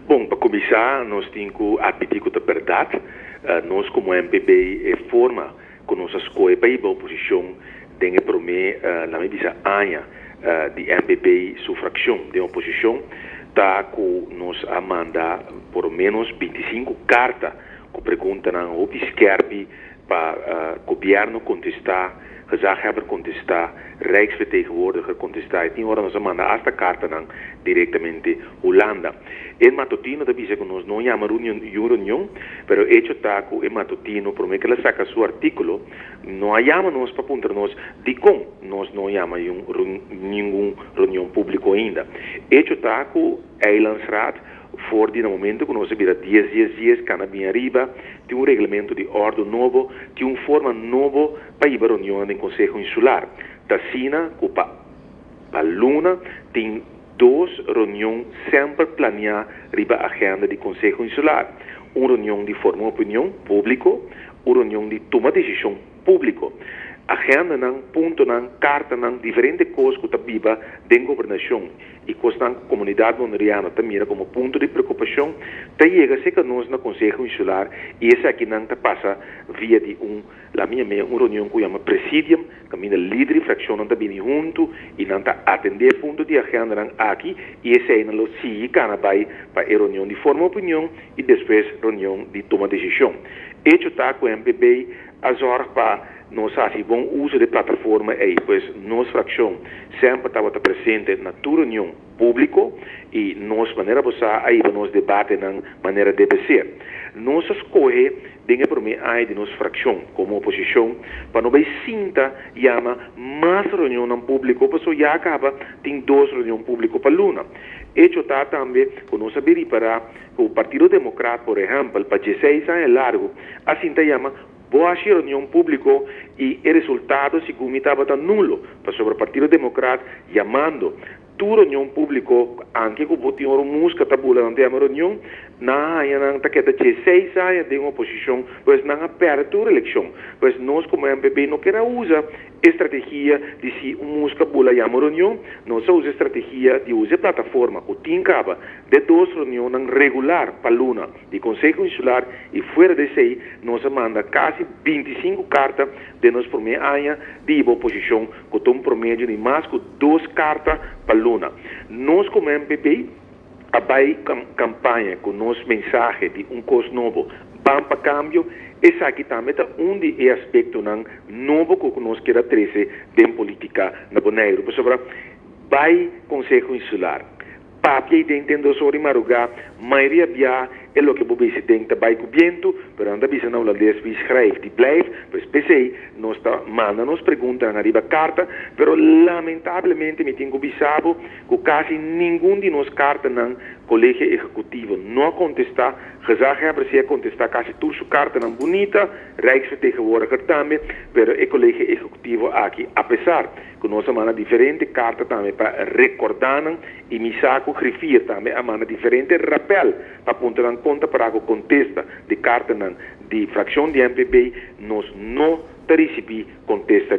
Bom, para começar, nós temos que admitir que é verdade. Nós, como MPB, forma com nossa escolha para ir para a oposição, tem que prometer, na minha área de MPB, sua fração de oposição, está com nós a mandar por menos 25 cartas que perguntam o esquerdo para o governo contestar, gezagheber contestar, Rijksvertegenwoordiger contestar. E tem hora nós mandar esta carta diretamente Holanda. Em matutino da dice que nós não chamamos reunião, pero hecho está que em matutino, por que ela saca seu artículo, não chama nós para apontar nós de como nós não chamamos nenhum reunião pública ainda. Hecho está que Eilandsraad voor die momento que nós vira 10 dias cana bem arriba, tem regulamento de ordem novo, tem forma novo para ir para a reunião do Conselho Insular. Da Sina, para a Luna, tem 2 reuniões sempre planeadas riba a agenda do Conselho Insular. Uma reunião de forma de opinião público, uma reunião de toma de decisão público. Agenda não, ponto não, carta não, diferentes coisas que está viva dentro da governação e que a comunidade monoriana também como ponto de preocupação, está chega a nós no Conselho Insular e esse aqui não passa via de uma reunião que chama Presidium, que a minha líder de fração não está vindo junto e não está atender ponto de agenda aqui e esse aí não se cana vai para a reunião de forma de opinião e depois reunião de toma de decisão. Hecho está com o MPB a zorg para nós fazemos bom uso de plataforma aí, pois nossa fração sempre estava presente na tua reunião pública e nossa maneira de usar aí para nós debater na maneira de ser. Nós escolhe dengue por mim aí de nossa fração como oposição para não vai sinta chama mais reunião no público, porque já acaba tem 2 reuniões públicas para Luna. Hecho está também com nós saber para o Partido Democrata, por exemplo, para 16 anos largo, assim te chama boa reunião pública e o resultado se estava nulo para sobre o Partido Democrata chamando tu reunião pública anche que o senhor música tabula não tem a reunião na não está que 16 anos de uma oposição pois não aperta a eleição pois nós como MPB não queremos usar estratégia de se música bula a reunião nós usa estratégia de usar plataforma que tem caba de 2 reuniões regular para Luna de Conselho Insular e fora desse aí nós manda quase 25 cartas de nós por meio ano de oposição que tem promédio de mais que 2 cartas para Luna. Nós como MPB a campanha com nosso mensagem de coisa novo, vamos para cambio, esse aqui também é de aspecto novo que nós queremos trazer de política na Bonaire. Por sobre vai Conselho Insular, papia e entendo sobre maruga, maioria via é o que o presidente vai cobrindo, mas anda bisa na holandês vi schrijft, die blijft, pois pensei, nós manda nos pergunta na riba carta, pero lamentavelmente me tenho bisabo que quase nenhum de nós carta no colégio executivo não contesta, gezagheber se contestar quase tudo sua carta não bonita, Rijksvertegenwoordiger também, pero o colégio executivo aqui, apesar que nós manda diferente carta também para recordar e me saco grifir também a manda diferente rappel para apontar conta para que contesta de carta de fração de MPB nós não recebemos contesta